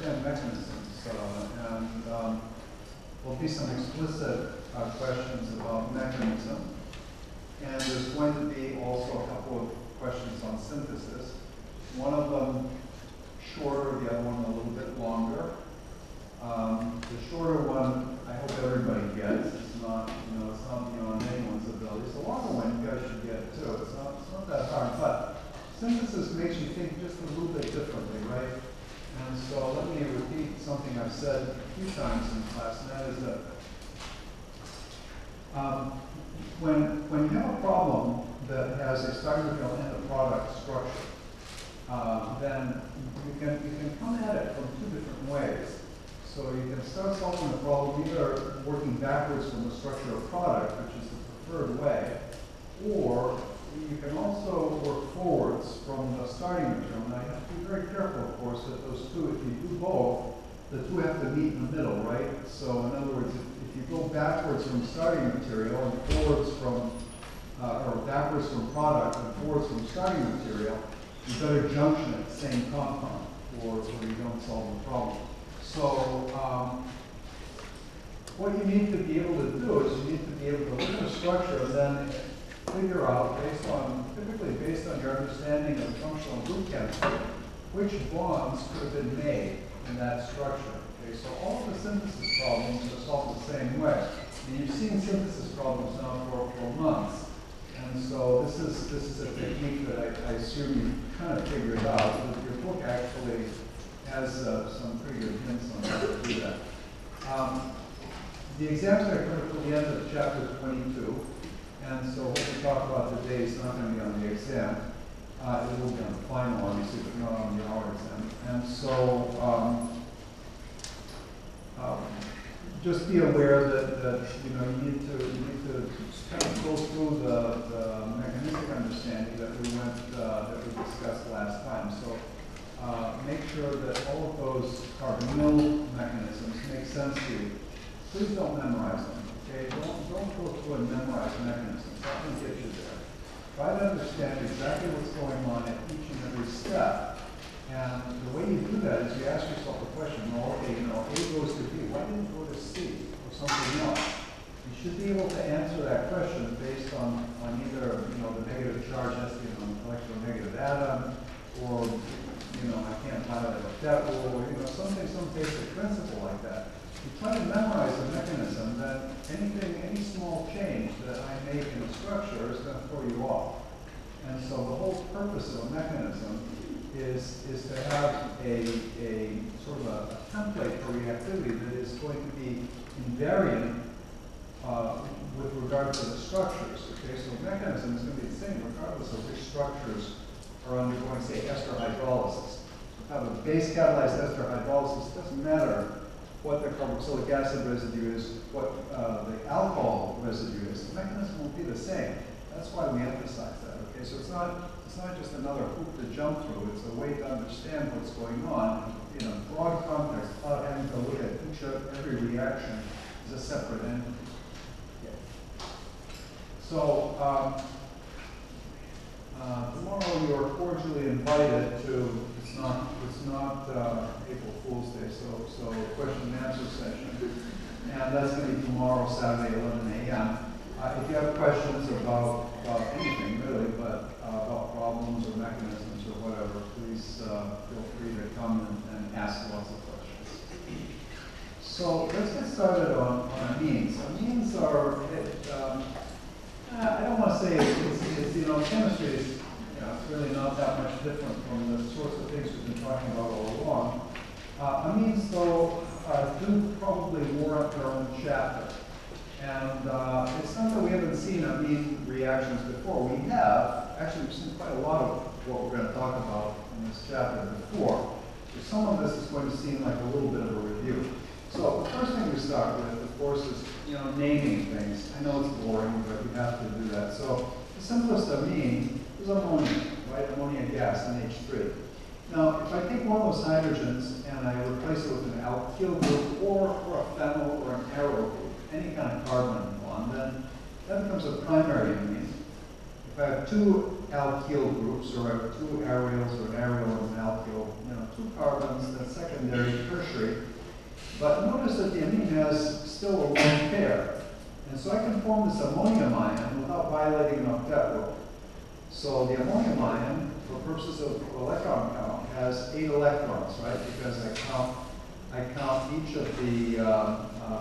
understand mechanisms, and there'll be some explicit questions about mechanism, and there's going to be also a couple of questions on synthesis. One of them shorter, the other one a little bit longer. The shorter one, I hope everybody gets. It's not, it's not beyond anyone's ability. The longer one you guys should get too. It's not that hard, but synthesis makes you think just a little bit differently, right? And so let me repeat something I've said a few times in class, and that is that when you have a problem that has a starting material and a product structure, then you can come at it from two different ways. So you can start solving the problem either working backwards from the structure of product, which is the preferred way, or you can also work forwards from the starting material. Now you have to be very careful, of course, that those two, if you do both, the two have to meet in the middle, right? So in other words, if you go backwards from starting material and forwards from, or backwards from product and forwards from starting material, you better junction at the same compound, or you don't solve the problem. So what you need to be able to do is you need to be able to look at a structure and then figure out, typically based on your understanding of functional group chemistry, which bonds could have been made in that structure. Okay, so all of the synthesis problems are solved the same way. And you've seen synthesis problems now for months. And so this is a technique that I assume you kind of figured out. Your book actually has some pretty good hints on how to do that. The exam's going to come to the end of chapter 22. And so what we talk about today is not going to be on the exam. It will be on the final, obviously, but not on the hour exam. And so just be aware that you need to kind of go through the mechanistic understanding that we discussed last time. So make sure that all of those carbonyl mechanisms make sense to you. Please don't memorize them. Okay, don't go through and memorize mechanisms. That won't get you there. Try to understand exactly what's going on at each and every step. And the way you do that is you ask yourself the question, well, okay, A goes to B. Why didn't it go to C or something else? You should be able to answer that question based on either, the negative charge has to be on the electronegative atom, or, I can't violate a that rule, or, some basic principle like that. You try to memorize the mechanism, then any small change that I make in the structure is going to throw you off. And so the whole purpose of a mechanism is to have a sort of a template for reactivity that is going to be invariant with regard to the structures. Okay, so the mechanism is going to be the same regardless of which structures are undergoing, say, ester hydrolysis. So if you have a base catalyzed ester hydrolysis, it doesn't matter what the carboxylic acid residue is, what the alcohol residue is. The mechanism will be the same. That's why we emphasize that. Okay, so it's not just another hoop to jump through. It's a way to understand what's going on in a broad context without having to look at every reaction as a separate entity. Okay. So tomorrow you are cordially invited to. It's not April Fool's Day, so question and answer session, and that's going to be tomorrow, Saturday, 11 a.m. If you have questions about anything really, but about problems or mechanisms or whatever, please feel free to come and ask lots of questions. So let's get started on amines. Amines are, I don't want to say it's chemistry is it's really not that much different from the sorts of things we've been talking about all along. Amines, though, do probably warrant their own chapter. And it's not that we haven't seen amine reactions before. We have. Actually, we've seen quite a lot of what we're going to talk about in this chapter before. So some of this is going to seem like a little bit of a review. So the first thing we start with, of course, is naming things. I know it's boring, but we have to do that. So the simplest amine is ammonia, right? Ammonia gas, NH3. Now, if I take one of those hydrogens and I replace it with an alkyl group or a phenyl or an aryl group, any kind of carbon bond, then that becomes a primary amine. If I have two alkyl groups, or I have two aryls or an aryl and an alkyl, two carbons, that's secondary. Tertiary tertiary. But notice that the amine has still a lone pair. And so I can form this ammonium ion without violating an octet rule. So the ammonium ion, for purposes of electron count, has 8 electrons, right? Because I count each of the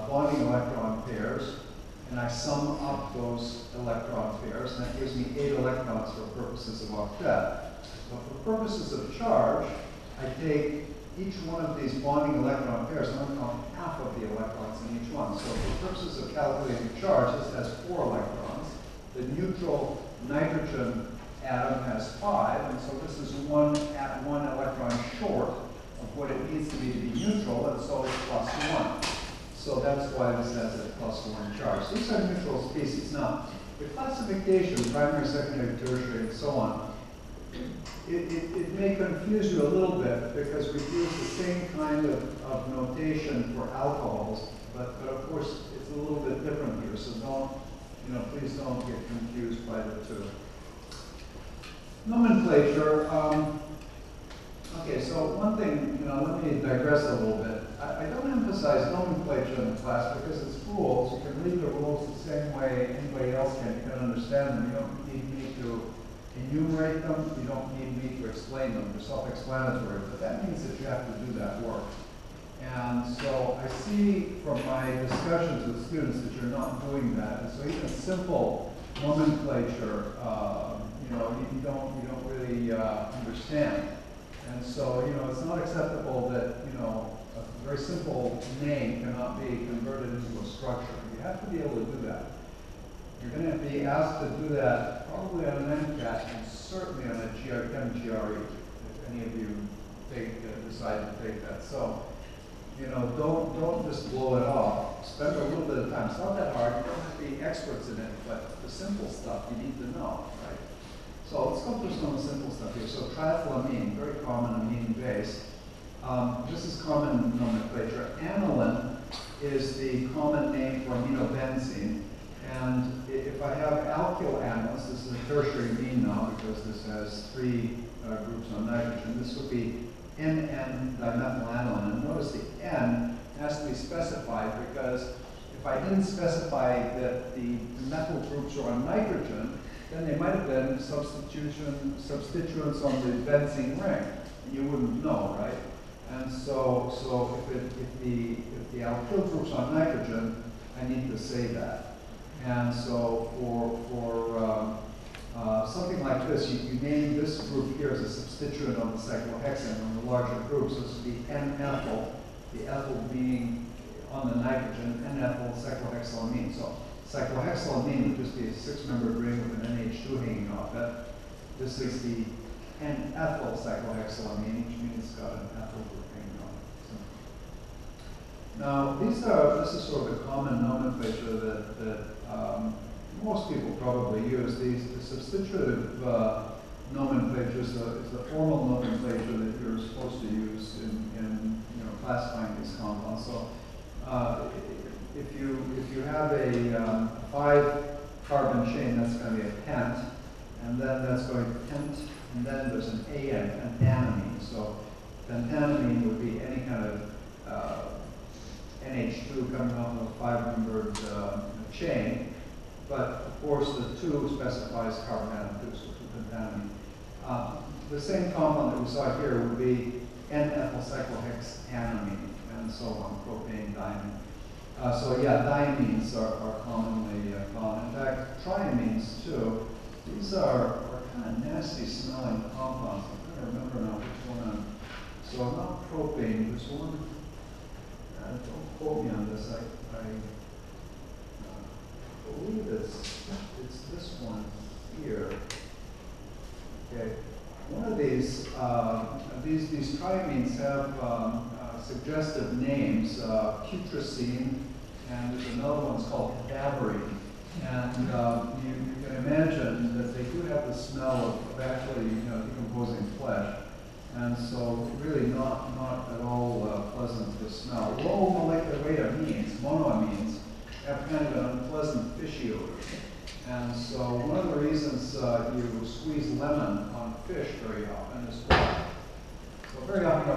bonding electron pairs, and I sum up those electron pairs, and that gives me 8 electrons for purposes of octet. But for purposes of charge, I take each one of these bonding electron pairs, and I'm going to count half of the electrons in each one. So for purposes of calculating charge, this has 4 electrons. The neutral nitrogen atom has 5, and so this is one electron short of what it needs to be neutral, and so it's plus 1. So that's why this has a plus 1 charge. These are neutral species. Now, the classification, primary, secondary, tertiary, and so on, it may confuse you a little bit because we use the same kind of notation for alcohols, but of course it's a little bit different here. So please don't get confused by the two. Nomenclature. Okay, so one thing, let me digress a little bit. I don't emphasize nomenclature in the class because it's rules. You can read the rules the same way anybody else can. You can understand them. You don't need me to enumerate them. You don't need me to explain them. They're self-explanatory. But that means that you have to do that work. And so I see from my discussions with students that you're not doing that. And so even simple nomenclature, you don't really understand. And so, it's not acceptable that, a very simple name cannot be converted into a structure. You have to be able to do that. You're going to be asked to do that probably on an MCAT and certainly on a Chem GRE, if any of you decide to take that. So, don't just blow it off. Spend a little bit of time. It's not that hard. You don't have to be experts in it, but the simple stuff you need to know, right? So let's go through some of the simple stuff here. So triethylamine, very common amine base. This is common nomenclature. Aniline is the common name for aminobenzene. And if I have alkyl anions, this is a tertiary amine now because this has 3 groups on nitrogen. This would be N,N-dimethyl-aniline. And notice the N has to be specified because if I didn't specify that the methyl groups are on nitrogen, then they might have been substituents on the benzene ring. You wouldn't know, right? And so if the alkyl group's on nitrogen, I need to say that. And so for something like this, you name this group here as a substituent on the cyclohexane on the larger group. So this would be N-ethyl, the ethyl being on the nitrogen, N-ethyl cyclohexylamine. So cyclohexylamine would just be a 6-membered ring with an NH2 hanging off it. This is the N-ethyl cyclohexylamine, which means it's got an ethyl group hanging off it. So, now, this is sort of a common nomenclature that most people probably use. The substitutive nomenclature is the formal nomenclature that you're supposed to use in classifying these compounds. So if you have a 5-carbon chain, that's going to be a pent, and then that's going to pent, and then there's an AN, pentanamine. So pentanamine would be any kind of NH2 coming off of a 5-membered chain, but of course the 2 specifies carbon atom 2, so 2-pentanamine. The same compound that we saw here would be N-ethyl cyclohexanamine, and so on, propane, diamine. So yeah, diamines are commonly found. In fact, triamines too. These are kind of nasty smelling compounds. I'm trying to remember now which one. So not propane, there's one. Don't quote me on this. I believe it's this one here. Okay, one of these triamines have suggestive names, putrescine, and there's another one called cadaverine. And you can imagine that they do have the smell of actually decomposing flesh. And so really not at all pleasant to smell. Low molecular weight amines, monoamines, have kind of an unpleasant fishy odor. And so one of the reasons you squeeze lemon on fish very often is why? So very often,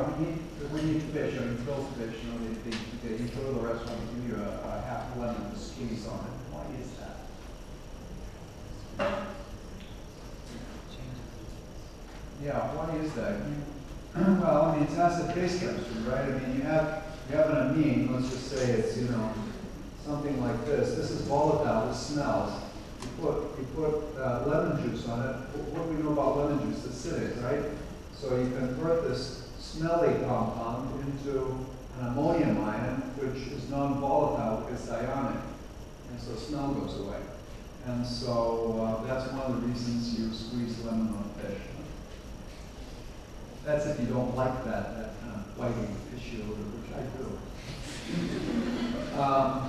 when you fish, or you grill fish, you know, you go to the restaurant and give you a half lemon to squeeze on it. Why is that? Yeah, why is that? Well, I mean, it's acid-base chemistry, right? I mean, you have an amine. Let's just say it's, you know, something like this. This is volatile. This smells. You put lemon juice on it. What do we know about lemon juice? It's acidic, right? So you convert this smelly compound into an ammonium ion, which is non-volatile because it's ionic, and so smell goes away. And so that's one of the reasons you squeeze lemon on fish. That's if you don't like that kind of whiting fish odor, which I do.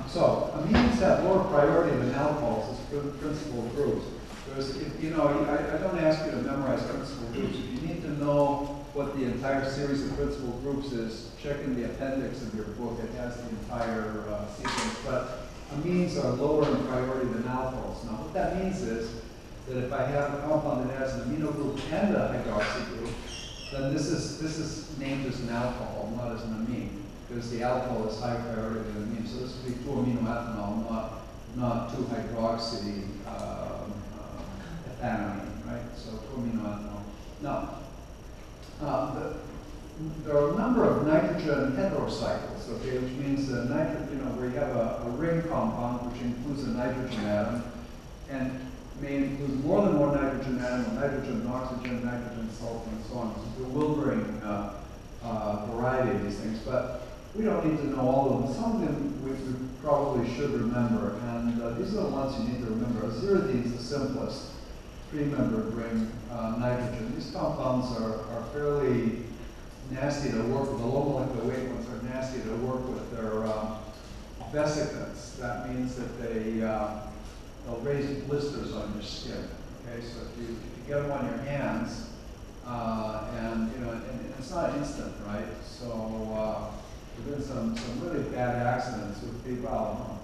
So amines have lower priority than alcohols as principal groups. Whereas, you know, I don't ask you to memorize principal groups. If you need to know what the entire series of principal groups is, check in the appendix of your book. It has the entire sequence. But amines are lower in priority than alcohols. Now, what that means is that if I have a compound that has an amino group and a hydroxy group, then this is named as an alcohol, not as an amine, because the alcohol is higher priority than amine. So this would be 2-aminoethanol, not 2-hydroxy ethanamine, right? So 2-aminoethanol. Now, there are a number of nitrogen heterocycles, okay, which means that where you have a ring compound which includes a nitrogen atom, and may include more than one nitrogen atom, nitrogen, oxygen, nitrogen, sulfur, and so on. It's a bewildering variety of these things, but we don't need to know all of them. Some of them we probably should remember, and these are the ones you need to remember. Aziridine is the simplest, 3-membered ring nitrogen. These compounds are fairly nasty to work with. The low molecular weight ones are nasty to work with. They're vesicants. That means that they'll raise blisters on your skin. Okay, so if you get them on your hands, and you know, and it's not instant, right? So there've been some really bad accidents with people, well,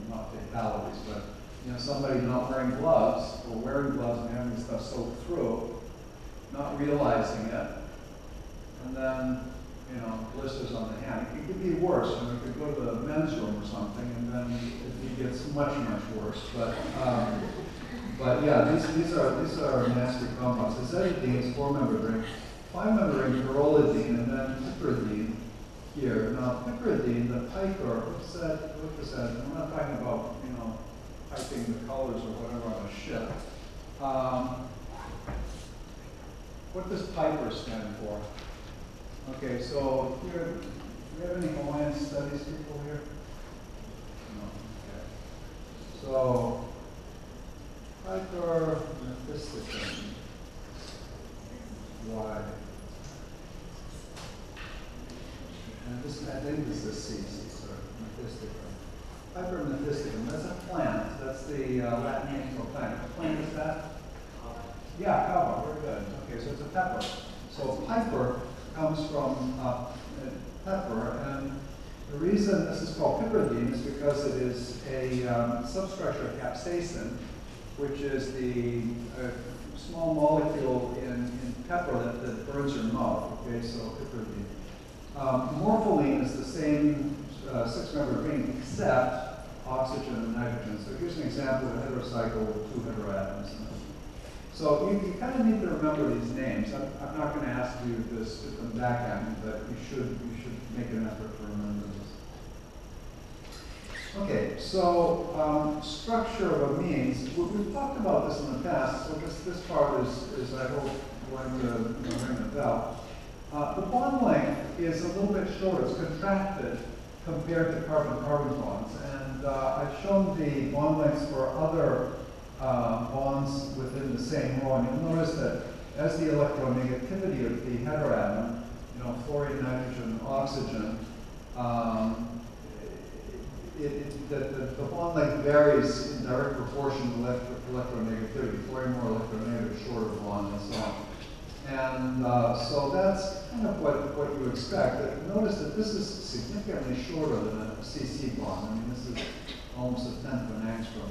not fatalities, but you know, somebody not wearing gloves or wearing gloves and having stuff soaked through, not realizing it, and then you know, blisters on the hand. It could be worse. I mean, you could go to the men's room or something, and then it gets much worse. But yeah, these are nasty compounds. Aziridine is 4-membered ring, 5-membered ring, pyrrolidine, and then piperidine here. Now, piperidine, the piper, what's that? I'm not talking about, you know, piping the colors or whatever on a ship. What does piper stand for? Okay, so here, do we have any Hawaiian studies people here? No, okay. So, piper methysticum. Why? And this, I think this is C, sorry, methysticum. Piper methysticum, that's a plant. That's the Latin name for a plant. What plant is that? Yeah, kava, very good. Okay, so it's a pepper. So piper comes from pepper, and the reason this is called piperidine is because it is a substructure of capsaicin, which is the small molecule in pepper that burns your mouth. Okay, so piperidine. Morpholine is the same 6-membered ring except oxygen and nitrogen. So here's an example of a heterocycle with 2 heteroatoms. So you kind of need to remember these names. I'm not going to ask you to spit them back at me, but you should make an effort to remember this. Okay, so structure of amines. We've talked about this in the past, so this part is I hope, going to ring a bell. The bond length is a little bit shorter. It's contracted compared to carbon-carbon bonds. And I've shown the bond lengths for other bonds within the same row, and you'll notice that as the electronegativity of the heteroatom, you know, fluorine, nitrogen, oxygen, the bond length varies in direct proportion to electronegativity. Fluorine more electronegative, shorter bond, and so on. And so that's kind of what you expect. But notice that this is significantly shorter than a CC bond. I mean, this is almost a tenth of an angstrom.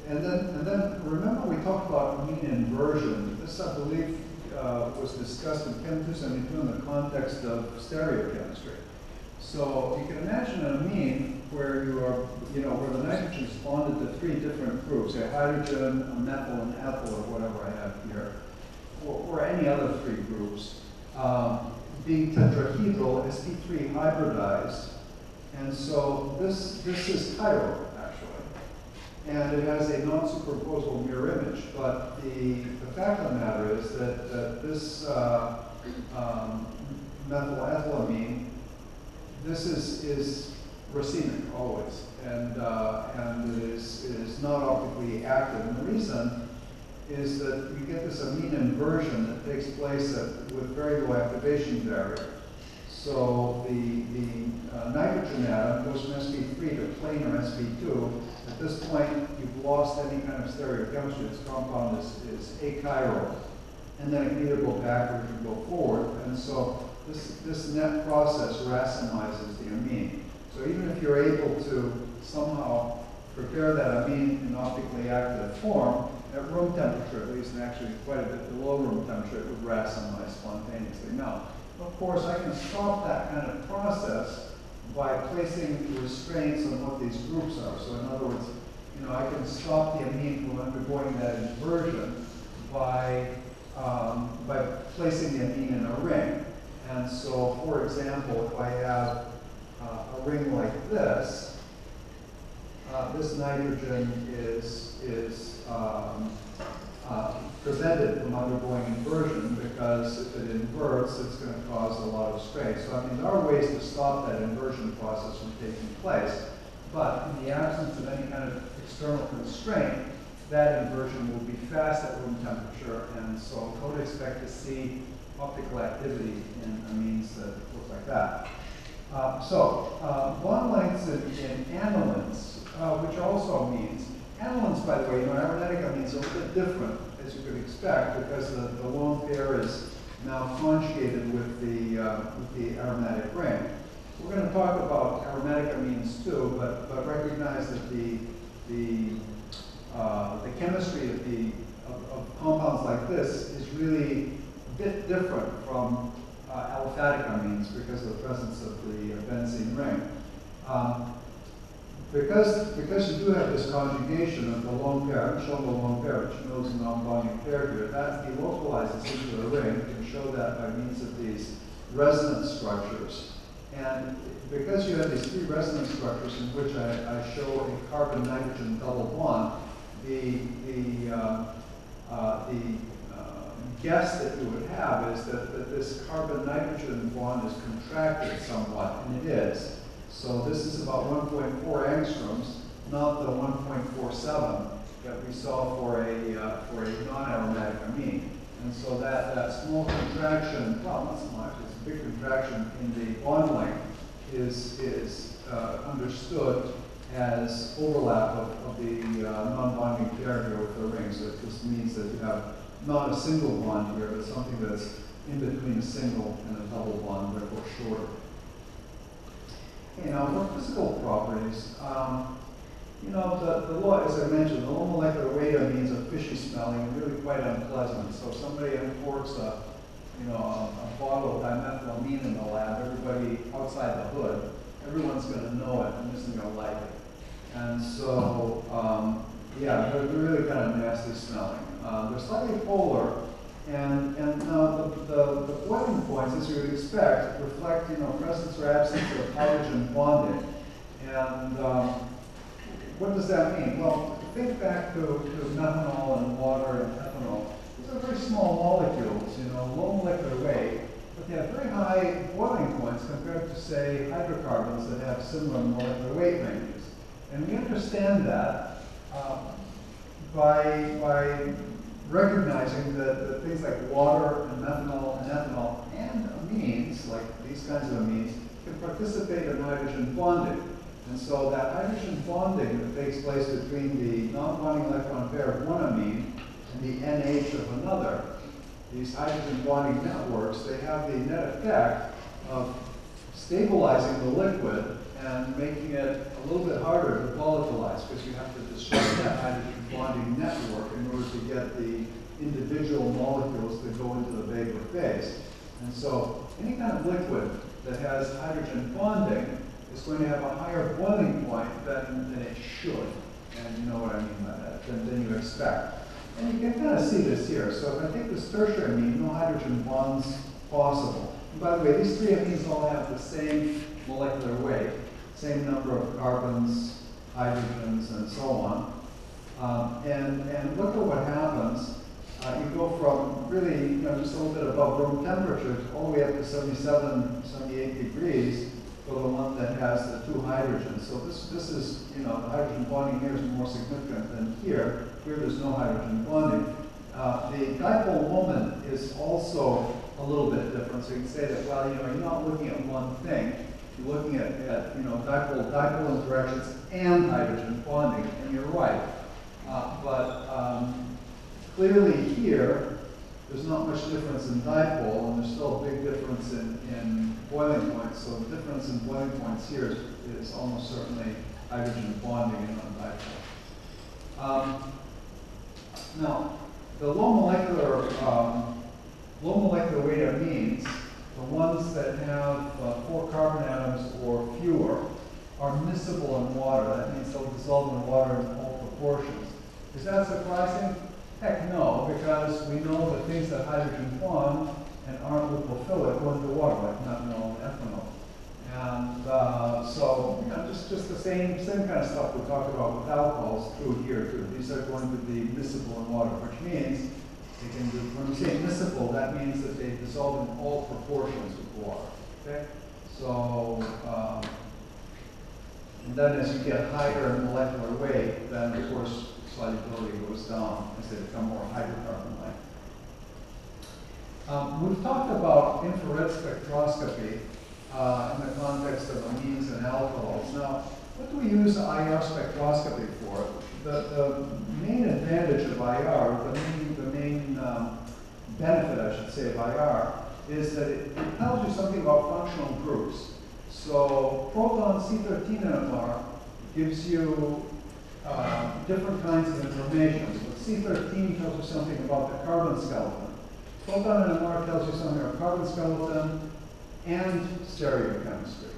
And then remember we talked about amine inversion. This, I believe, was discussed in Chem 272 in the context of stereochemistry. So you can imagine an amine where you are, where the nitrogen is bonded to 3 different groups, a hydrogen, a methyl, and ethyl, or whatever I have here, or any other 3 groups, being tetrahedral, sp3 hybridized. And so this is chiral, actually. And it has a non-superposable mirror image. But the fact of the matter is that this methylethylamine, this is racemic always, and it is not optically active. And the reason is that you get this amine inversion that takes place with very low activation barrier. So the nitrogen atom goes from sp3 to planar sp2. At this point, you've lost any kind of stereochemistry. This compound is achiral, and then it can either go backward or go forward. And so this net process racemizes the amine. So even if you're able to somehow prepare that amine in optically active form, at room temperature at least, and actually quite a bit below room temperature, it would racemize spontaneously. Now, of course, I can stop that kind of process by placing restraints on what these groups are. So in other words, I can stop the amine from undergoing that inversion by placing the amine in a ring. And so, for example, if I have a ring like this, this nitrogen is prevented from undergoing inversion, because if it inverts, it's going to cause a lot of strain. So I mean, there are ways to stop that inversion process from taking place, but in the absence of any kind of external constraint, that inversion will be fast at room temperature, and so don't expect to see optical activity in amines that look like that. Bond lengths in anilines, which also means, anilines, by the way, aromatic amines are a little bit different, as you could expect, because the lone pair is now conjugated with the aromatic ring. We're going to talk about aromatic amines too, but recognize that the chemistry of compounds like this is really a bit different from aliphatic amines because of the presence of the benzene ring. Because you do have this conjugation of the lone pair, I'm showing the lone pair, which knows a non-bonding pair here, that delocalizes into the ring. You can show that by means of these resonance structures. And because you have these 3 resonance structures in which I show a carbon-nitrogen double bond, the guess that you would have is that this carbon-nitrogen bond is contracted somewhat, and it is. So this is about 1.4 angstroms, not the 1.47 that we saw for a non-aromatic amine. And so that small contraction, well, not so much, it's a big contraction in the bond length, is understood as overlap of the non-bonding pair here with the ring. So this means that you have not a single bond here, but something that's in between a single and a double bond, therefore shorter. For physical properties, the law, as I mentioned, the low molecular weight amines are fishy smelling and really quite unpleasant. So if somebody imports a bottle of dimethylamine in the lab, everybody outside the hood, everyone's going to know it and isn't going to like it. And so, they're really kind of nasty smelling. They're slightly polar, and now the boiling points, as you would expect, reflect presence or absence of hydrogen bonding. And what does that mean? Well, think back to methanol and water and ethanol. These are very small molecules, low molecular weight, but they have very high boiling points compared to, say, hydrocarbons that have similar molecular weight ranges. And we understand that by recognizing that things like water and methanol and ethanol and amines, like these kinds of amines, can participate in hydrogen bonding. And so that hydrogen bonding that takes place between the non-bonding electron pair of one amine and the NH of another, these hydrogen bonding networks, they have the net effect of stabilizing the liquid and making it a little bit harder to volatilize, because you have to destroy that hydrogen bonding network in order to get the individual molecules that go into the phase. And so any kind of liquid that has hydrogen bonding is going to have a higher boiling point than it should. And you know what I mean by that, than you expect. And you can kind of see this here. So if I take this tertiary amine, no hydrogen bonds possible. And by the way, these three amines all have the same molecular weight, same number of carbons, hydrogens, and so on. And look at what happens. You go from really, just a little bit above room temperature all the way up to 77, 78 degrees for the one that has the two hydrogens. So this is, the hydrogen bonding here is more significant than here. Here there's no hydrogen bonding. The dipole moment is also a little bit different. So you can say that, well, you're not looking at one thing. You're looking at dipole interactions and hydrogen bonding, and you're right. But clearly here, there's not much difference in dipole, and there's still a big difference in boiling points. So the difference in boiling points here is almost certainly hydrogen bonding in non-dipole. Now, the low molecular weight amines, the ones that have 4 carbon atoms or fewer, are miscible in water. That means they'll dissolve in water in all proportions. Is that surprising? Heck no, because we know that things that hydrogen bond and aren't lipophilic go into water, like methanol and ethanol. And so, just the same kind of stuff we talked about with alcohols true here too. These are going to be miscible in water, which means they can do, when we say miscible, that means that they dissolve in all proportions with water. Okay? So, and then as you get higher in molecular weight, then of course solubility goes down as they become more hydrocarbon-like. We've talked about infrared spectroscopy in the context of amines and alcohols. Now, what do we use IR spectroscopy for? The main advantage of IR, the main benefit, I should say, of IR is that it tells you something about functional groups. So proton C13 NMR gives you different kinds of information. So C13 tells you something about the carbon skeleton. Proton NMR tells you something about carbon skeleton and stereochemistry.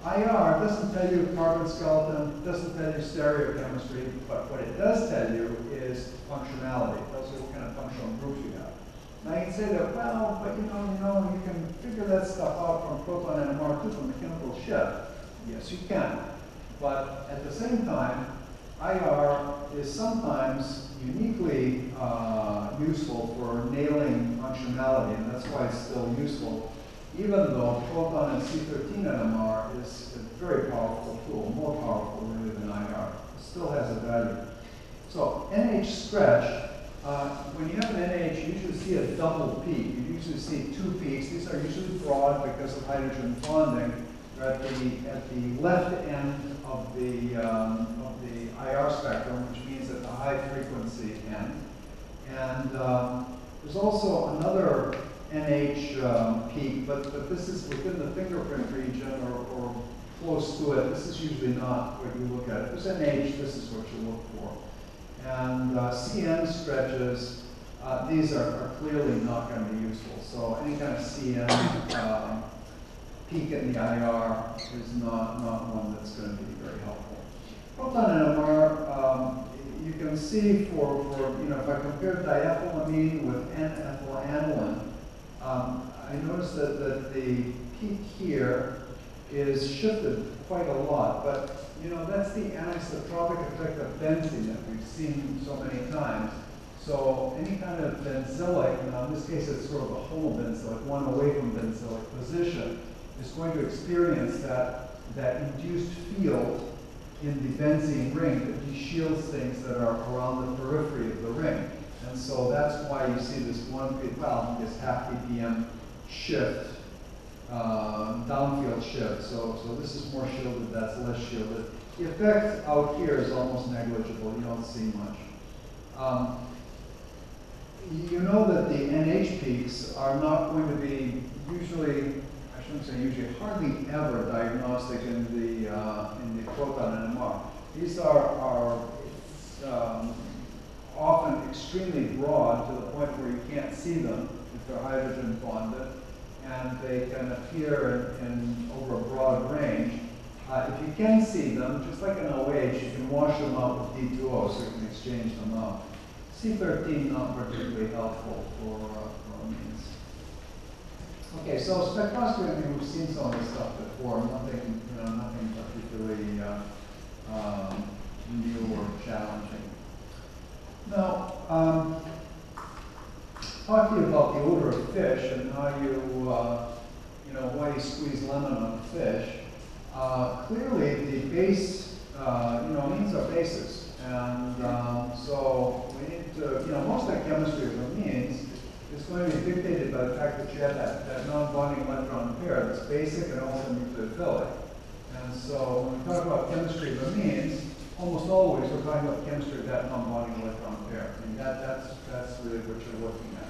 IR doesn't tell you carbon skeleton, doesn't tell you stereochemistry, but what it does tell you is functionality. It tells you what kind of functional groups you have. Now you can say that, well, but you can figure that stuff out from proton NMR too, from the chemical shift. Yes, you can. But at the same time, IR is sometimes uniquely useful for nailing functionality, and that's why it's still useful, even though proton and C13 NMR is a very powerful tool, more powerful really than IR. It still has a value. So NH stretch, when you have an NH, you usually see a double peak. You usually see 2 peaks. These are usually broad because of hydrogen bonding. They're at the left end of the IR spectrum, which means at the high frequency end. And there's also another NH peak, but this is within the fingerprint region or close to it. This is usually not what you look at. If there's NH, this is what you look for. And CN stretches, these are clearly not going to be useful. So any kind of CN peak in the IR is not one that's going to be very helpful. Proton NMR, you can see for if I compare diethylamine with N-ethylaniline, I noticed that the peak here is shifted quite a lot, but that's the anisotropic effect of benzene that we've seen so many times. So any kind of benzylic, now in this case it's sort of a homobenzylic, one away from benzylic position, is going to experience that induced field in the benzene ring that deshields things that are around the periphery of the ring. And so that's why you see this this half ppm shift, downfield shift. So this is more shielded, that's less shielded. The effect out here is almost negligible. You don't see much. You know that the NH peaks are not going to be usually, I shouldn't say usually, hardly ever diagnostic in the proton NMR. These are often extremely broad to the point where you can't see them. In they're hydrogen bonded, and they can appear in over a broad range. If you can see them, just like an OH, you can wash them out with D2O so you can exchange them out. C13 not particularly helpful for amines. Okay, so spectroscopy, I mean, we've seen some of this stuff before. Nothing, nothing particularly new or challenging. Now, talk to you about the odor of fish and how you, why you squeeze lemon on fish. Clearly, the base, amines are bases, and so we need to, most of the chemistry of amines is going to be dictated by the fact that you have that non-bonding electron pair that's basic and also nucleophilic. And so when we talk about chemistry of amines, almost always we're talking about chemistry of that non-bonding electron pair. I mean, that's really what you're looking at.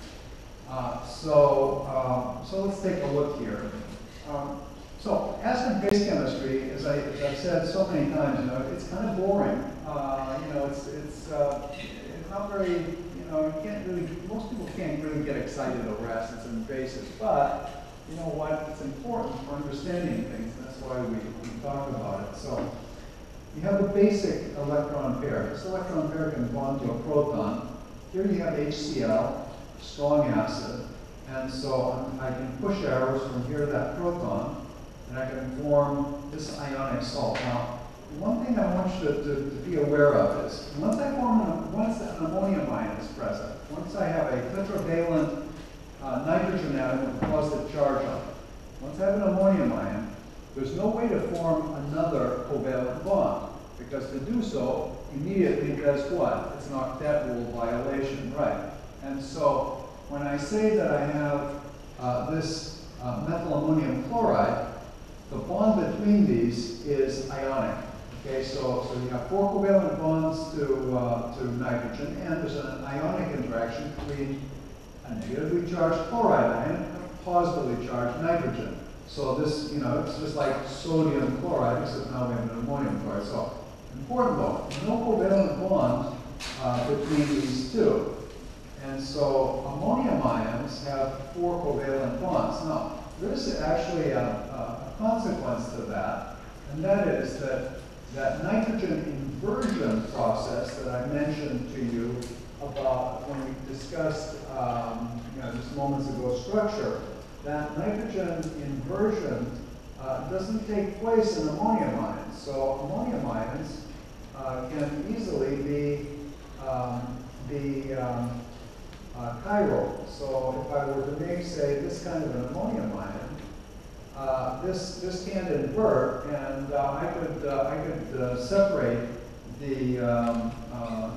So let's take a look here. So acid and base chemistry, as I've said so many times, it's kind of boring. It's not very, you can't really, most people can't really get excited over acids and bases, but you know what, it's important for understanding things, and that's why we talk about it. So you have a basic electron pair. This electron pair can bond to a proton. Here you have HCl, strong acid, and so I can push arrows from here to that proton, and I can form this ionic salt. Now, one thing I want you to be aware of is, once an ammonium ion is present, once I have a tetravalent nitrogen atom with a positive charge on it, once I have an ammonium ion, there's no way to form another covalent bond, because to do so immediately does what? It's an octet rule violation, right? And so when I say that I have this methyl ammonium chloride, the bond between these is ionic. Okay, so you have 4 covalent bonds to nitrogen, and there's an ionic interaction between a negatively charged chloride ion and a positively charged nitrogen. So this, it's just like sodium chloride, except now we have an ammonium chloride. So important though, no covalent bond between these two. And so ammonium ions have 4 covalent bonds. Now, there is actually a consequence to that, and that is that nitrogen inversion process that I mentioned to you about when we discussed just moments ago structure, that nitrogen inversion doesn't take place in ammonium ions. So ammonium ions can easily be chiral. So if I were to make, say, this kind of an ammonium ion, this can't invert, and I could separate the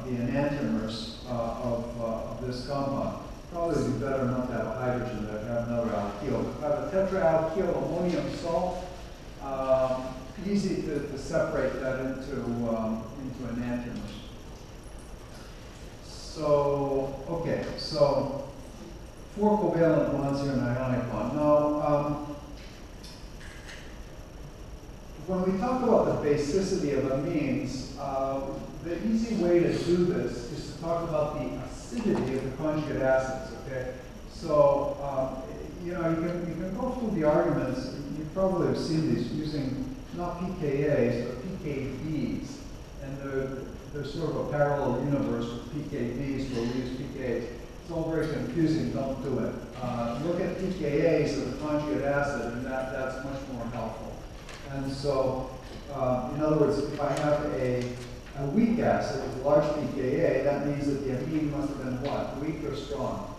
enantiomers of this compound. Probably be better not to have a hydrogen than to have another alkyl. If I have a tetraalkyl ammonium salt, easy to separate that into enantiomers. So, okay, so 4 covalent bonds here in an ionic bond. Now, when we talk about the basicity of amines, the easy way to do this is to talk about the acidity of the conjugate acids, okay? So, you can go through the arguments. You probably have seen these using not pKa's, but pKb's. And there's sort of a parallel universe with pKb's where we use pKa's. It's all very confusing, don't do it. Look at pKa's of the conjugate acid, and that's much more helpful. And so, in other words, if I have a weak acid with large pKa, that means that the amine must have been what? Weak or strong?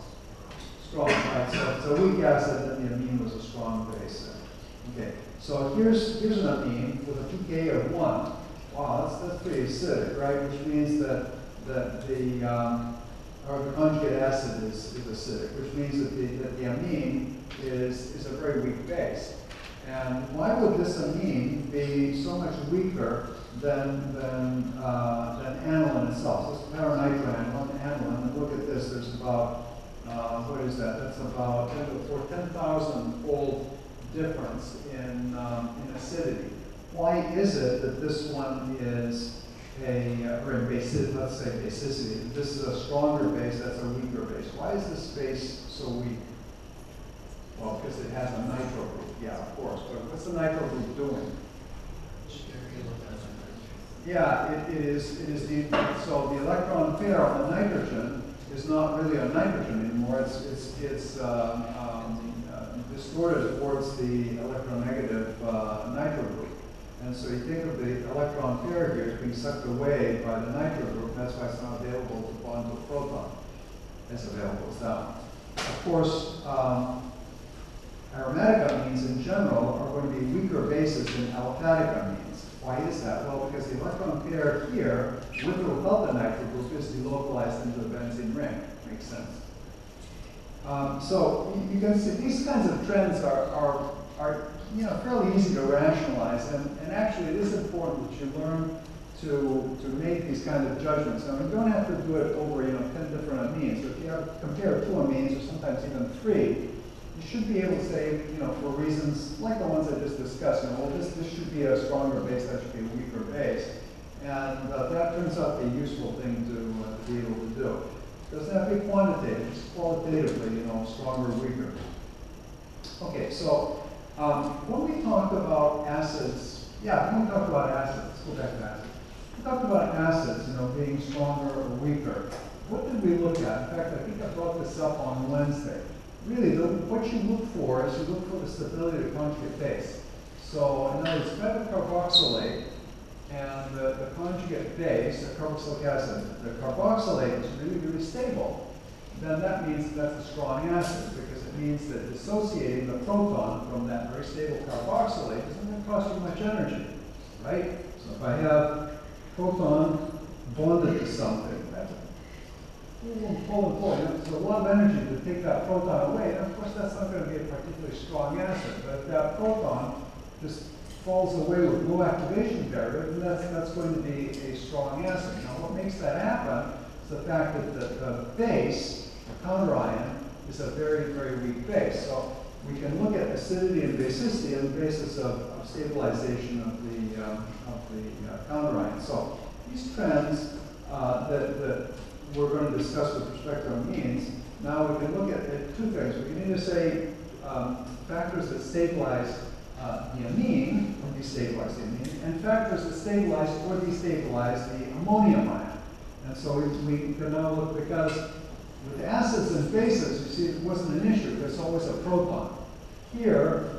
Strong, right? So it's a weak acid, then the amine was a strong base. Okay, so here's an amine with a pKa of 1. Wow, that's pretty acidic, right? Which means that the conjugate acid is acidic, which means that the amine is a very weak base. And why would this amine be so much weaker than aniline itself? So it's paranitro aniline, and look at this. There's about what is that? That's about 10,000-fold difference in acidity. Why is it that this one is or in basicity, let's say basicity, this is a stronger base, that's a weaker base? Why is this base so weak? the nitro group doing? Yeah, it is so the electron pair on nitrogen is not really on nitrogen anymore. It's distorted towards the electronegative nitro group. And so you think of the electron pair here as being sucked away by the nitro group. That's why it's not available to bond to a proton as available as that one. Of course, aromatic amines in general are going to be weaker bases than aliphatic amines. Why is that? Well, because the electron pair here, with or without the nitro group, is delocalized into the benzene ring. Makes sense. So you can see these kinds of trends are fairly easy to rationalize, and actually it is important that you learn to make these kind of judgments. Now, you don't have to do it over 10 different amines. But if you have compare 2 amines, or sometimes even 3, you should be able to say, for reasons like the ones I just discussed, well, this should be a stronger base, that should be a weaker base, and that turns out to be a useful thing to be able to do. It doesn't have to be quantitative, just qualitatively, stronger or weaker. Okay, so when we talked about acids, let's go back to acids. We talked about acids, being stronger or weaker. What did we look at? In fact, I think I brought this up on Wednesday. Really, what you look for is you look for the stability of the conjugate base. So, in other words, if you have a carboxylate and the conjugate base, the carboxylic acid, the carboxylate is really, really stable, then that means that's a strong acid, because it means that dissociating the proton from that very stable carboxylate isn't going to cost you much energy, right? So if I have proton bonded to something, that's pull. It's a lot of energy to take that proton away, and of course that's not going to be a particularly strong acid. But if that proton just falls away with low activation barrier, then that's going to be a strong acid. Now, what makes that happen is the fact that the base, the counterion, is a very, very weak base. So we can look at acidity and basicity on the basis of stabilization of the counterion. So these trends that we're going to discuss with respect to amines, now we can look at 2 things. We can either say factors that stabilize the amine, or destabilize the amine, and factors that stabilize or destabilize the ammonium ion. And so we can now look, because with acids and bases, you see, it wasn't an issue. There's always a proton. Here,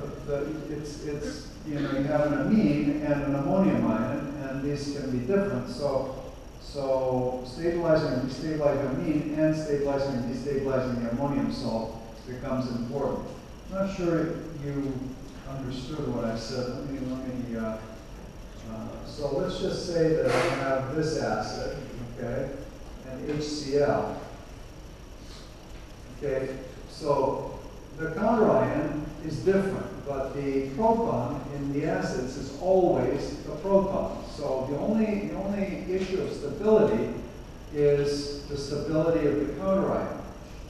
it's you have an amine and an ammonium ion, and these can be different. So stabilizing and destabilizing amine and stabilizing and destabilizing the ammonium salt becomes important. I'm not sure you understood what I said. So let's just say that I have this acid, okay, and HCl. Okay, so the counterion is different, but the proton in the acids is always the proton. So the only issue of stability is the stability of the counterion.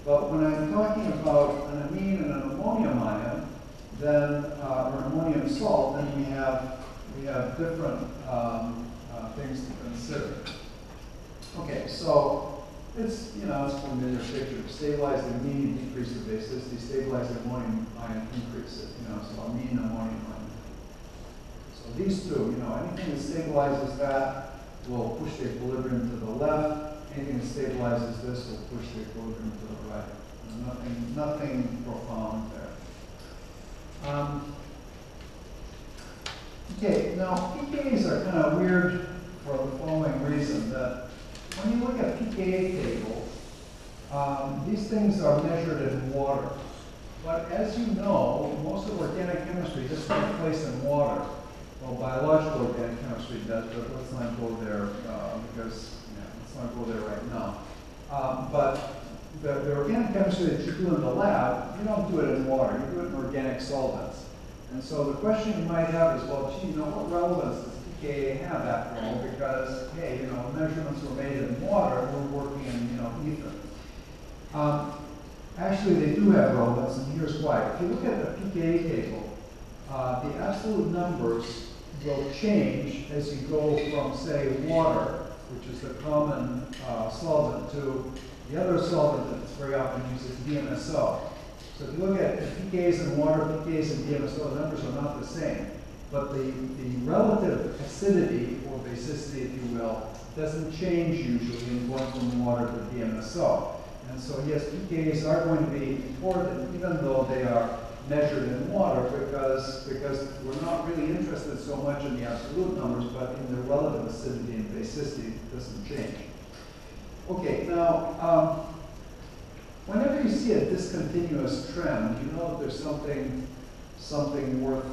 But when I'm talking about an amine and an ammonium ion, then or ammonium salt, then we have different things to consider. Okay, so it's it's a familiar picture. Stabilize the amine, decrease the basis. Destabilize the ammonium ion, increase it. So amine, ammonium ion. So these two, anything that stabilizes that will push the equilibrium to the left. Anything that stabilizes this will push the equilibrium to the right. Nothing profound there. Okay, now pKa's are kind of weird for the following reason, that when you look at pKa tables, these things are measured in water. But as you know, most of organic chemistry doesn't take place in water. Well, biological organic chemistry does, but let's not go there let's not go there right now. But the organic chemistry that you do in the lab, you don't do it in water, you do it in organic solvents. And so the question you might have is, well, gee, what relevance does pKa have after all? Because, hey, measurements were made in water, and we're working in, ether. Actually, they do have relevance, and here's why. If you look at the pKa table, the absolute numbers will change as you go from, say, water, which is the common solvent, to the other solvent that's very often used is DMSO. So So if you look at pKa's in water, pKa's in DMSO, the numbers are not the same. But the relative acidity, or basicity, if you will, doesn't change usually in going from water to DMSO. And so yes, pKa's are going to be important, even though they are measured in water, because we're not really interested so much in the absolute numbers, but in the relative acidity and basicity. It doesn't change. Okay, now, whenever you see a discontinuous trend, you know that there's something worth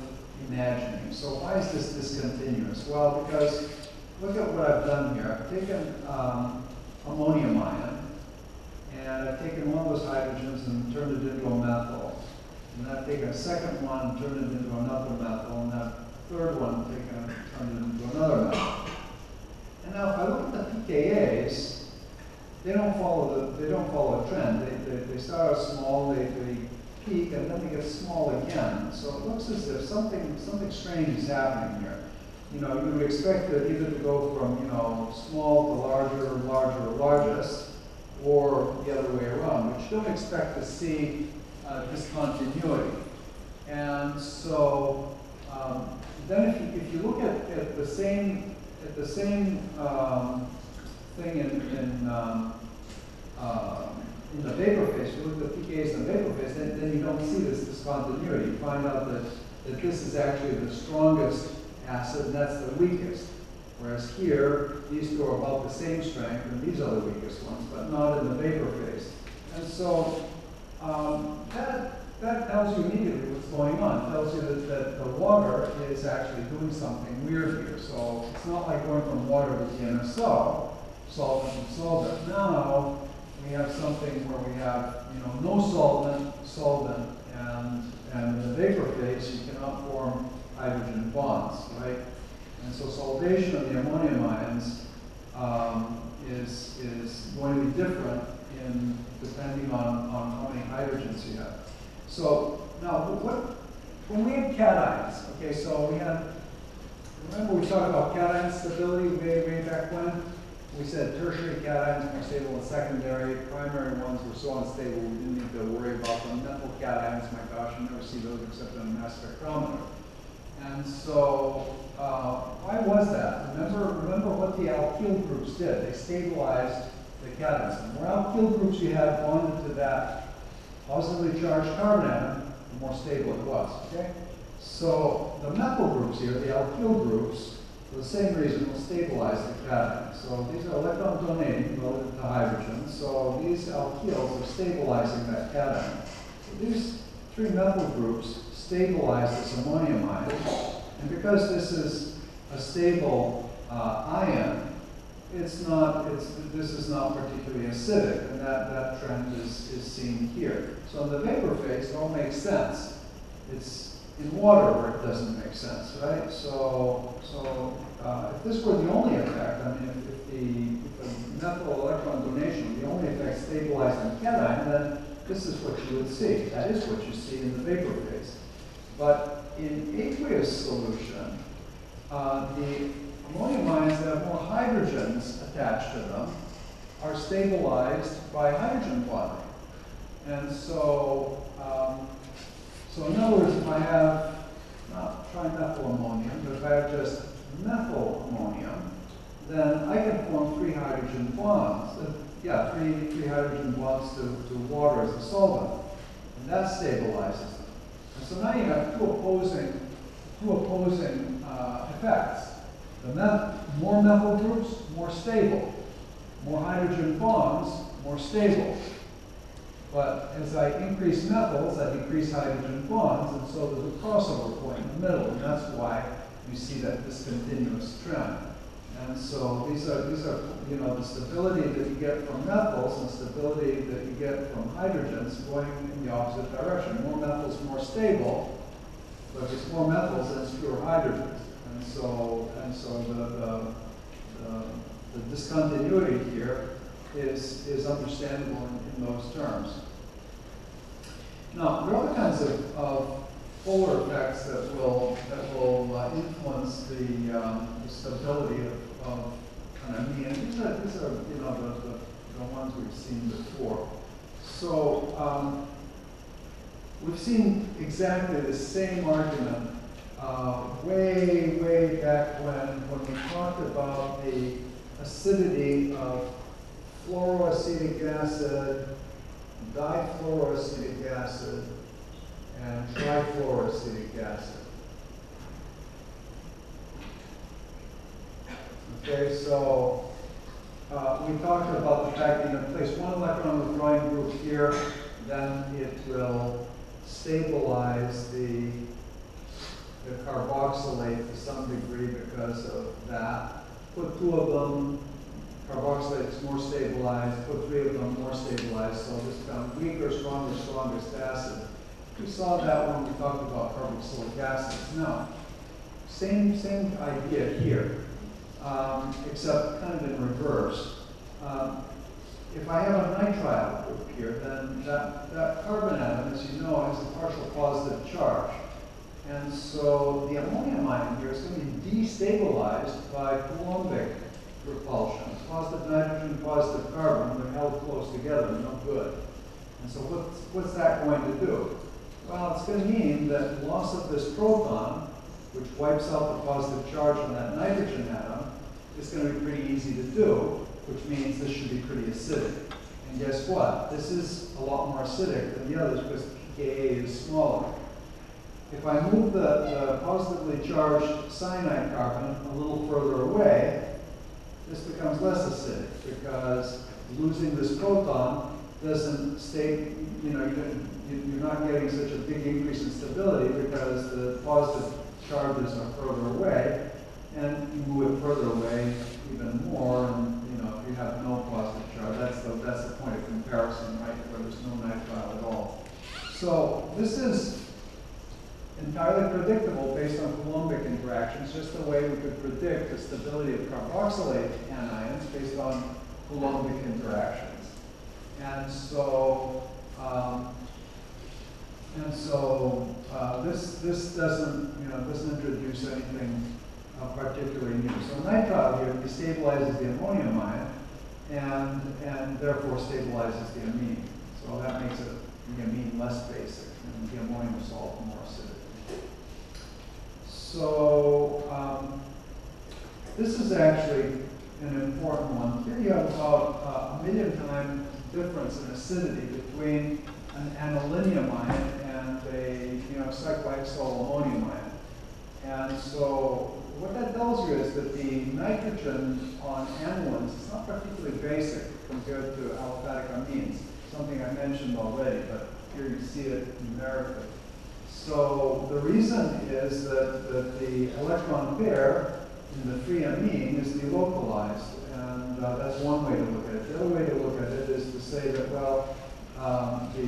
imagining. So why is this discontinuous? Well, because look at what I've done here. I've taken ammonium ion, and I've taken one of those hydrogens and turned it into a methyl. And I've taken a second one and turned it into another methyl, and that third one turned it into another methyl. And now if I look at the pKa's, they don't follow a trend. They start out small, they peak, and then they get small again. So it looks as if something strange is happening here. You know, you would expect it either to go from, you know, small to larger, larger, largest, or the other way around, but you don't expect to see discontinuity. And so then if you look at the same thing in the vapor phase, you look at the pKa's in the vapor phase, then you don't see this discontinuity. You find out that this is actually the strongest acid, and that's the weakest. Whereas here, these two are about the same strength, and these are the weakest ones, but not in the vapor phase. And so that tells you immediately what's going on. It tells you that the water is actually doing something weird here. So it's not like going from water to DMSO, solvent and solvent. Now we have something where we have, you know, no solvent, and in the vapor phase you cannot form hydrogen bonds, right? And so solvation of the ammonium ions is going to be different depending on how many hydrogens you have. So now, when we have cations, okay, so remember we talked about cation stability way back when? We said tertiary cations more stable than secondary. Primary ones were so unstable we didn't need to worry about them. Methyl cations, my gosh, you never see those except on a mass spectrometer. And so, why was that? Remember what the alkyl groups did. They stabilized the cations. The more alkyl groups you had bonded to that positively charged carbon atom, the more stable it was, okay? So the methyl groups here, the alkyl groups, for the same reason, will stabilize the cation. So these are electron donating relative to hydrogen. So these alkyls are stabilizing that cation. So these three methyl groups stabilize this ammonium ion. And because this is a stable ion, this is not particularly acidic, and that trend is seen here. So in the vapor phase, it all makes sense. It's in water where it doesn't make sense, right? So if this were the only effect, I mean, if the methyl electron donation, the only effect stabilizing cation, then this is what you would see. That is what you see in the vapor phase. But in aqueous solution, the ammonium ions that have more hydrogens attached to them are stabilized by hydrogen bonding. And so, in other words, if I have not trimethyl ammonium, but if I have just methyl ammonium, then I can form three hydrogen bonds. Three hydrogen bonds to water as a solvent, and that stabilizes them. And so now you have two opposing effects. More methyl groups, more stable. More hydrogen bonds, more stable. But as I increase methyls, I decrease hydrogen bonds, and so there's a crossover point in the middle, and that's why you see that discontinuous trend. And so these are the stability that you get from methyls and stability that you get from hydrogens going in the opposite direction. More methyls, more stable, but if it's more methyls, then it's fewer hydrogens. And so the discontinuity here is understandable in those terms. Now, there are other kinds of polar effects that will influence the stability of and these are the ones we've seen before. So we've seen exactly the same argument way back when we talked about the acidity of fluoroacetic acid, difluoroacetic acid, and trifluoroacetic acid. Okay, so we talked about the fact that you place one electron withdrawing group here, then it will stabilize the carboxylate to some degree because of that. Put two of them, carboxylate is more stabilized. Put three of them, more stabilized. So this becomes weaker, stronger, strongest acid. We saw that when we talked about carboxylic acids. Now, same idea here, except kind of in reverse. If I have a nitrile group here, then that carbon atom, as you know, has a partial positive charge. And so the ammonium ion here is going to be destabilized by Coulombic repulsion. Positive nitrogen, positive carbon, they're held close together, no good. And so what's that going to do? Well, it's going to mean that loss of this proton, which wipes out the positive charge on that nitrogen atom, is going to be pretty easy to do, which means this should be pretty acidic. And guess what? This is a lot more acidic than the others because pKa is smaller. If I move the positively charged cyanide carbon a little further away, this becomes less acidic because losing this proton doesn't stay, you're not getting such a big increase in stability because the positive charges are further away, and you move it further away even more, and if you have no positive charge, that's the point of comparison, right, where there's no nitrile at all. So this is entirely predictable based on Coulombic interactions, just the way we could predict the stability of carboxylate anions based on Coulombic interactions. And so this doesn't introduce anything particularly new. So nitrile here destabilizes the ammonium ion and therefore stabilizes the amine. So that makes it the amine less basic and the ammonium salt more acidic. So this is actually an important one. Here you have about a million time difference in acidity between an aniline ion and a cyclohexyl ammonium ion. And so what that tells you is that the nitrogen on anilines is not particularly basic compared to aliphatic amines, something I mentioned already, but here you see it numerically. So the reason is that the electron pair in the free amine is delocalized, and that's one way to look at it. The other way to look at it is to say that, well, the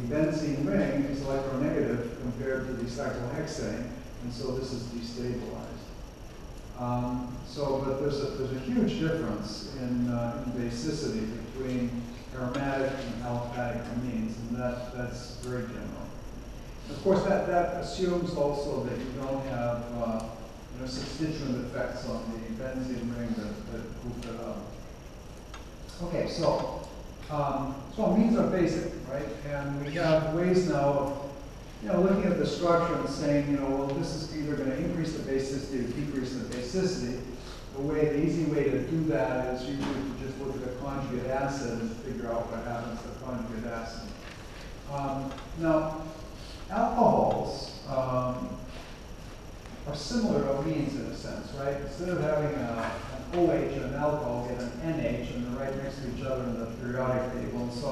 benzene ring is electronegative compared to the cyclohexane, and so this is destabilized. But there's a huge difference in basicity between aromatic and aliphatic amines, and that's very general. Of course, that assumes also that you don't have substituent effects on the benzene ring that goof it up. Okay, so amines are basic, right? And we have ways now of looking at the structure and saying, well, this is either going to increase the basicity or decrease the basicity. The easy way to do that is usually to just look at the conjugate acid and figure out what happens to the conjugate acid. Now, alcohols are similar to amines in a sense, right? Instead of having an OH and an alcohol, you get an NH, and they're right next to each other in the periodic table. And so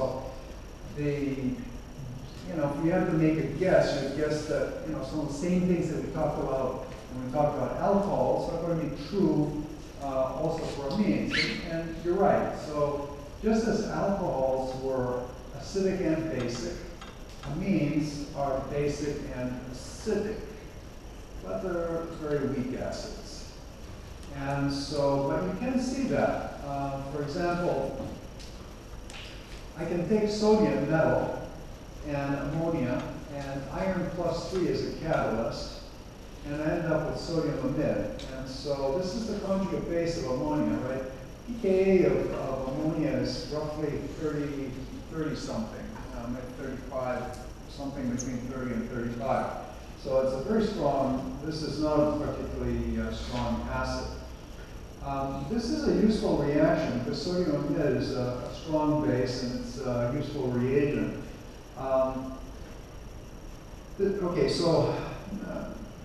if you had to make a guess, you'd guess that some of the same things that we talked about when we talked about alcohols are going to be true also for amines. And you're right. So just as alcohols were acidic and basic, amines are basic and acidic, but they're very weak acids. And so, but you can see that. For example, I can take sodium metal and ammonia and iron plus 3 as a catalyst, and I end up with sodium amide. And so this is the conjugate base of ammonia, right? pKa of ammonia is roughly 30 something, maybe 35 something between 30 and 35. So it's a very strong, this is not a particularly strong acid. This is a useful reaction because sodium amide is a strong base and it's a useful reagent. Okay, so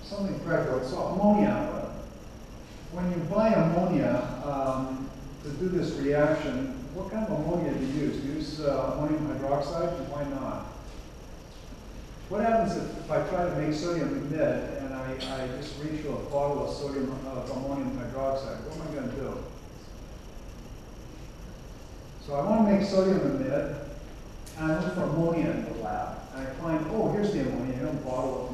something practical. So ammonia. When you buy ammonia to do this reaction, what kind of ammonia do you use? Do you use ammonium hydroxide? Why not? What happens if I try to make sodium amide and I just refill a bottle of ammonium hydroxide? What am I going to do? So I want to make sodium amide, and I look for ammonia in the lab. And I find, oh, here's the ammonia, here's a bottle of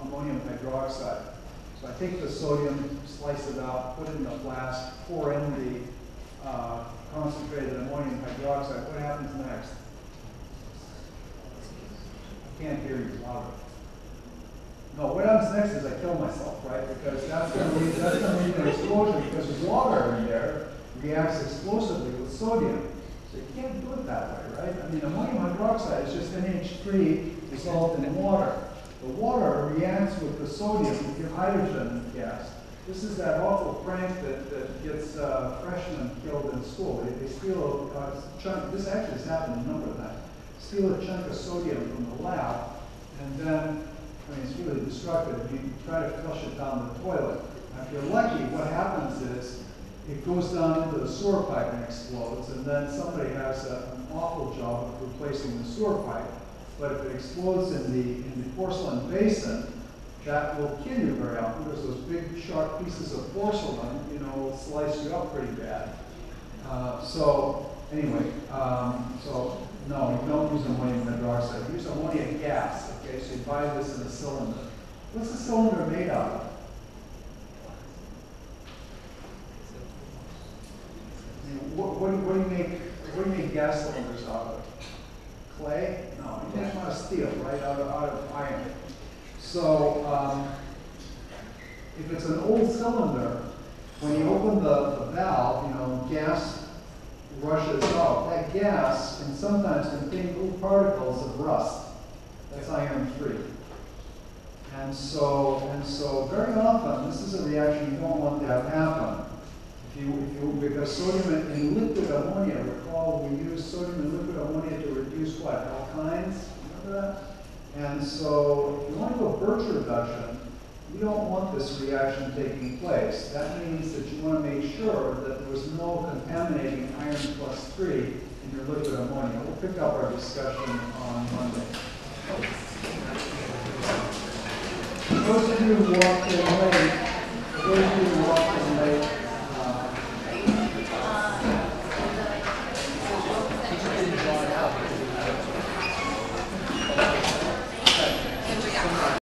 ammonium hydroxide. So I take the sodium, slice it out, put it in a flask, pour in the concentrated ammonium hydroxide. What happens next? I can't hear you louder. No, what happens next is I kill myself, right? Because that's going to lead to an explosion because water in there reacts explosively with sodium. So you can't do it that way, right? I mean, ammonium hydroxide is just NH3 dissolved in water. The water reacts with the sodium to give hydrogen gas. This is that awful prank that gets freshmen killed in school. They steal a chunk, this actually has happened a number of times, steal a chunk of sodium from the lab, and then, I mean, it's really destructive. You try to flush it down the toilet. Now, if you're lucky, what happens is it goes down into the sewer pipe and explodes, and then somebody has an awful job of replacing the sewer pipe. But if it explodes in the porcelain basin, that will kill you very often because those big sharp pieces of porcelain, you know, will slice you up pretty bad. So anyway, so no, you don't use ammonium hydroxide. You use ammonia gas. Okay, so you buy this in a cylinder. What's the cylinder made out of? What do you make gas cylinders out of? Clay? No, you make them out of steel, right? Out of iron. So if it's an old cylinder, when you open the valve, you know, gas rushes out. That gas can sometimes contain little particles of rust. That's iron-3. And so very often, this is a reaction you don't want to have happen. Because sodium in liquid ammonia, recall we use sodium in liquid ammonia to reduce what? Alkynes? Remember that? And so if you want to do a Birch reduction, you don't want this reaction taking place. That means that you want to make sure that there was no contaminating iron plus 3 in your liquid ammonia. We'll pick up our discussion on Monday. Those of you who walked in late,